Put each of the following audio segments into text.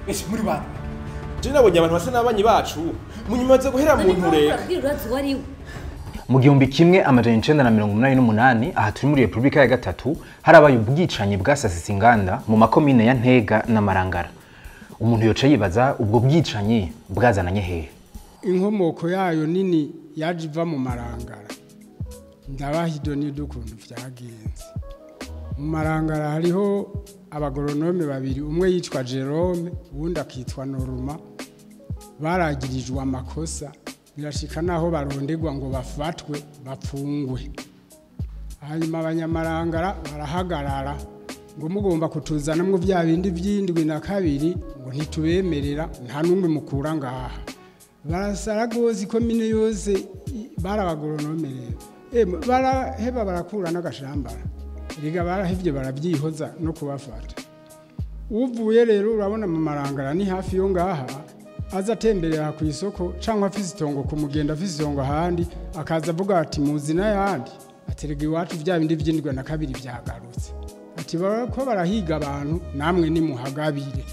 Ese muri bana. Je nabonye abantu basa n'abanyi bacu. Munyimaze guhera mu ntureka. Mu gihumbi kimwe amajana 1988 aha turi muri Republika ya gatatu harabaye ubwicanyi bwasasitse inganda mu makomine ya Ntega-Marangara. Umuntu yoca yibaza ubwo bwicanyi bwazananye hehe? Inkomoko yayo nini yaje iva mu Marangara. Ndabahidoni dukundu vyagenze. Mu Marangara hariho abagoronome babiri, umwe yitwa Jerome uwundi akitwa Noruma, baragirijwe amakosa birashika naho barondegwa ngo bafatwe bapfungwe. Hanyuma abanyamarangara barahagarara ngo mugomba kutuzanamwo vya bindi vy'indwi na kabiri ngo ntitubemerera nta numwe mukura ngaha. Barasara gozi komine yose barabagoronome rero. Baraheba barakura n'agashambara. Riga barahevye barabyihoza no kubafata. Uvuye rero urabona mu Marangara ni hafi yo ngaha aza atemberera ku isoko cyangwa afise itongo kumugenda afise itongo handi akaza avuga ati muzina yandi aterega iwacu vya bindi vy'indwi na kabiri vyagarutse ati barako barahiga abantu namwe ni muhagabire.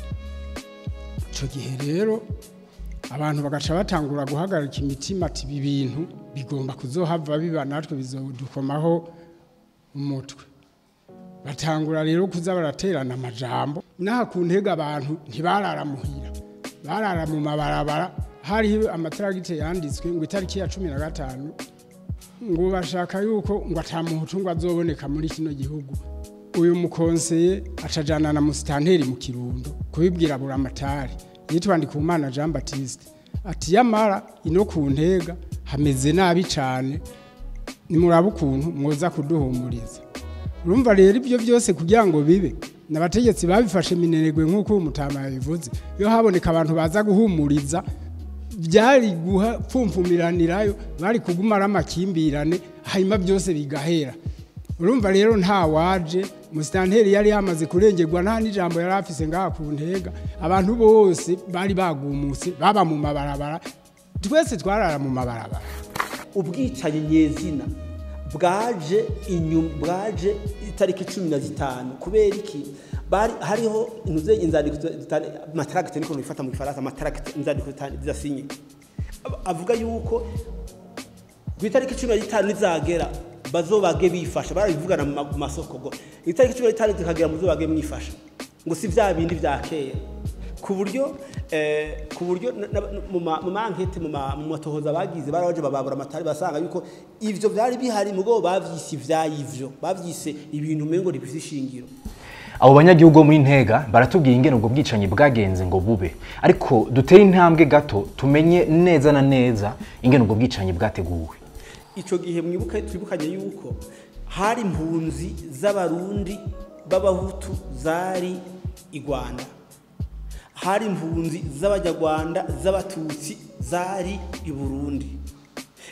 Ico gihe rero abantu bagaca batangura guhagarika imitima ati ibintu bigomba kuzohava biba natwe bizodukomaho umutwe. Batangura rero kuza baraterana amajambo naha ku Ntega abantu ntibarara muhira, barara mu mabarabara. Hari amatragite yanditswe ngo itariki ya 15 ngo bashaka yuko ngo atamuhutu ngo azoboneka muri kino gihugu. Uyu mukonseye acajana na musitanteri mu Kirundo kubibwira buramatari yitwa Ndikumana Jean Baptiste ati yamara ino ku Ntega hameze nabi cyane, nimuraba ukuntu mwoza kuduhumuriza. Urumva rero ibyo byose kugira ngo bibe nabategetsi babifashe mineregwe nkuko umutama yabivuze. Yo haboneka abantu baza guhumuriza byari guhapfumfumiranirayo, bari kugumara amakimbirane hanyuma byose bigahera. Urumva rero nta waje musitanteri yari yamaze kurengerwa nta n'ijambo yari afise ngaha ku Ntega. Abantu bose bari bagumutse baba mu mabarabara, twese twarara mu mabarabara. Ubwicanyi nyezina bwaje itariki 15 kubera iki bari hariho inuze inzandiko matracte niko bifata mu Faransa matracte inzandiko zidasinye avuga yuko ku itariki 15 nizagera bazobage bifasha barabivugana mu masoko ngo itariki 15 zikagera muzobage mwifasha ngo si vya bindi vya kera ku buryo mu mankete mu matohoza bagize baraje bababura amatari basanga yuko ivyo byari bihari mugo bavyisi vya ivyo bavyise ibintu mengo rifise ishingiro. Abo banyagihugu muri Ntega baratubwiye ingene ubwo bwicanyi bwagenze ngo bube, ariko duteye intambwe gato tumenye neza na neza ingene ubwo bwicanyi bwateguwe. Ico gihe twibukanye yuko hari impunzi z'abarundi b'abahutu zari i Rwanda, hari impunzi z'abanyarwanda z'abatutsi zari i Burundi.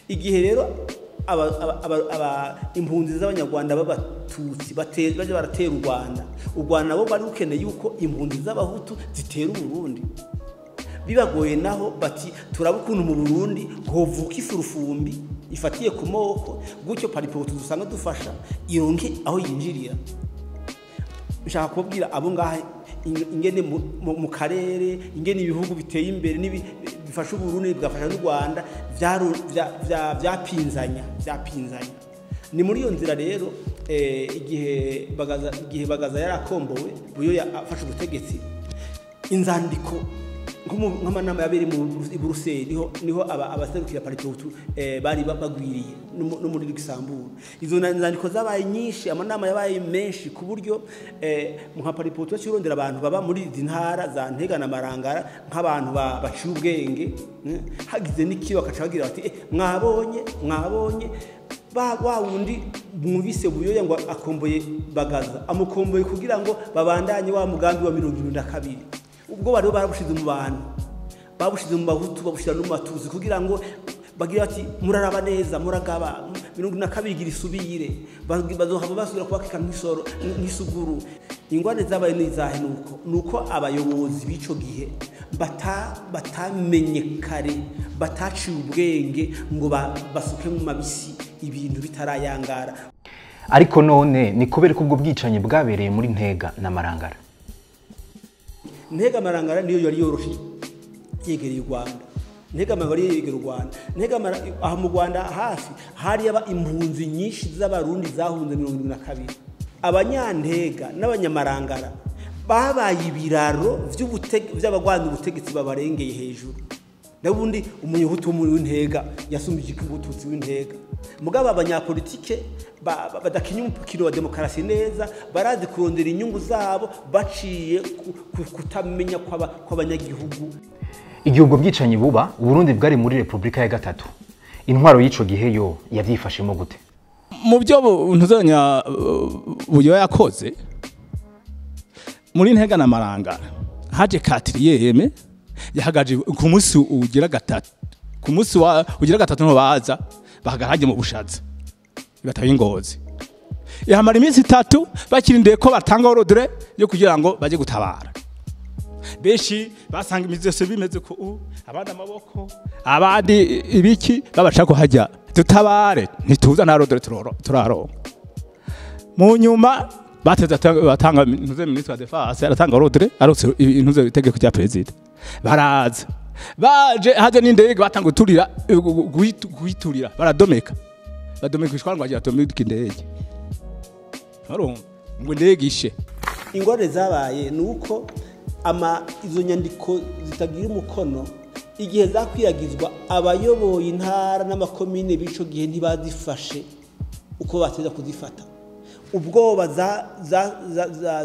Igihe rero impunzi z'abanyarwanda b'abatutsi baje baratera u Rwanda nabo bari ukeneye yuko impunzi z'abahutu zitera u Burundi. Bibagoye naho bati turabukuntu mu Burundi hovuka ifurufumbi ifatiye ku moko gutyo paripoto dusanga dufasha ironke aho yinjirira. Bishaka kubwira abo ngahe ingene mu karere ingene ibihugu biteye imbere bifasha Burundi bigafasha n'u Rwanda vyapinzanya. Ni muri iyo nzira rero igihe bagaza yarakombowe buyo yafashe ubutegetsi inzandiko nk'amanama yabere mu Buruseli niho abaserukira paripoto bari bagwiriye no muri Luxembourg. Izo nzandiko zabaye nyinshi, amanama yabaye menshi ku buryo nka paripoto cyurondera abantu baba muri ntara za Ntega-Marangara nk'abantu baciye ubwenge hagize n'ikiyo akacagira bati mwabonye wa wundi mwumvise buyoya ngo akomboye bagaza amukomboye kugira ngo babandanye wa mugambi wa 72. Ubwo bari barabushize mu bantu babushize mu bahutu babushira no matuzi kugira ngo bagira ati muraraba neza muragaba 72 gira isubire bazohava basubira kubakika n'isoro n'isuguru. Ingwane zabaye nizahe nuko abayobozi bico gihe batamenye kare bataciye ubwenge ngo basuke mu mabisi ibintu bitarayangara. Ariko none ni kubera ko ubwo bwicanyi bwabereye muri Ntega-Marangara. Ntega-Marangara niyo yari yoroshe yegereye u Rwanda. Ntega-Marangara yegereye u Rwanda. Aha mu Rwanda hafi hari aba impunzi nyinshi z'abarundi zahunze 72. Abanyantega n'abanyamarangara babaye ibiraro vy'abagwanira ubutegetsi babarengeye hejuru. Nabundi umunyuhutu w'Intega yasumbije ikibututsi w'Intega. Mugabo abanyapolitike badakinya umukiro wa demokarasi neza barazi kurondera inyungu zabo baciye kutamenya kw'abanyagihugu. Igihe ubwo bwicanyi buba Burundi bwari muri Republika ya gatatu, intwaro y'ico gihe yo yavyifashemwo gute? Mu byo ntuzanya buyo yakoze muri Ntega-Marangara haje katriyeme yahagaje ku munsi ugira gatatu, ku munsi ugira gatatu no baza bahagaje mu bushaza bataye ingozi. Yahamara iminsi 3 bakirindeye ko batanga ordre yo kugira ngo baje gutabara. Beshi basanga imizi yose bimeze ko abandi amaboko abandi ibiki babaca ko hajya tutabare ntituza na ordre turaro. Mu nyuma bateza batanga ministre wa defense aratanga ordre arose intuze itegeko rya president. Baraza baje haje n'indege batanga guturira guhiturira baradomeka ishwara ngo agira atomike indege arumva ngo indege ishe. Ingorane zabaye nuko izo nyandiko zitagira umukono igihe zakwiragizwa abayoboye intara n'amakomine bico gihe ntibazifashe uko bateza kuzifata. Ubwoba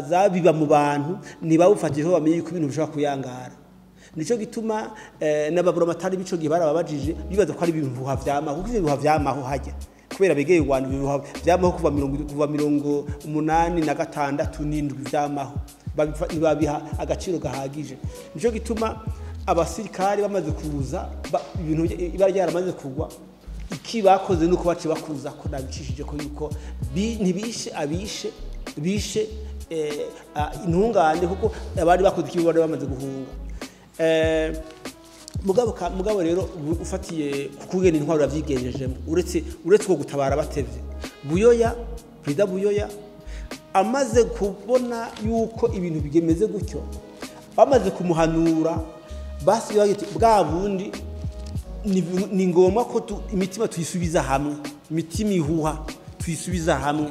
zabiba mu bantu ntibawufatije bamenye yuko ibintu bishobora kuyangara. Nico gituma n'ababuramatari bico gihe barababajije bibaza ko ari ibintu havyama kuko ibintu havyamaho hajya kubera begeye u Rwanda ibintu vyamaho kuva 86 n'indwi vyamaho babiha agaciro gahagije. Nico gituma abasirikari bamaze kuza ibintu ibara ryaramaze kugwa iki bakoze nuko bace bakuza ko nabicishije ko yuko ntibishe bishe intungane kuko abari bakoze ikibone bamaze guhunga. Mugabo rero ufatiye kugena intwaro yavyigenjejemo uretse ko gutabara batevye Perezida Buyoya amaze kubona yuko ibintu bigemeze gutyo bamaze kumuhanura basi bagiti bwa bundi ni ngoma ko imitima tuyisubiza hamwe, imitima ihuha tuyisubiza hamwe,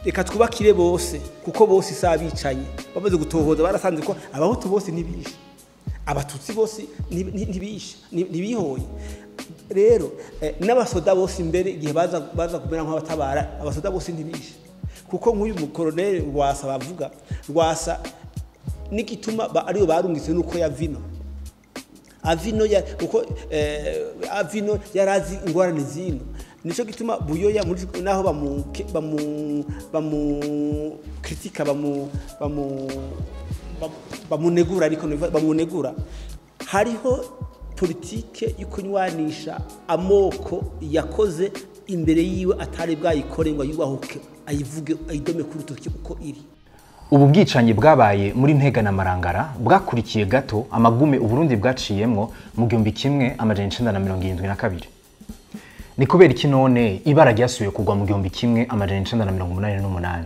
reka twubakire bose kuko bose isabicanye. Bamaze gutohoza barasanze ko abahutu bose nibishe, abatutsi bose nibishe nibihoye. Rero n'abasoda bose imbere igihe baza kumera nk'abatabara abasoda bose nibishe kuko nk'uyu mukoroneli Rwasa bavuga Rwasa nikituma ariyo barungitse nuko yavino avino yarazi ingorane zino. Nico gituma Buyoya naho bamu kritika bamunegura ariko bamunegura hariho politike y'ikunywanisha amoko yakoze imbere yiwe atari bwayikore ngo yubahuke ayivuge ayidome ku rutoki uko iri. Ubu bwicanyi bwabaye muri Ntega-Marangara bwakurikiye gato amagume Uburundi bwaciyemwo mu 1972. Ni kubera iki none ibara ryasuye kugwa mu 1988?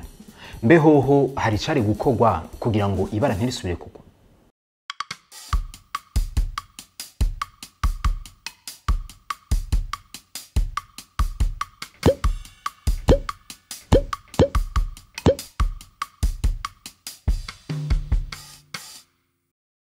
Mbehoho hari cari gukogwa kugira ngo ibara ntirisubire kugwa?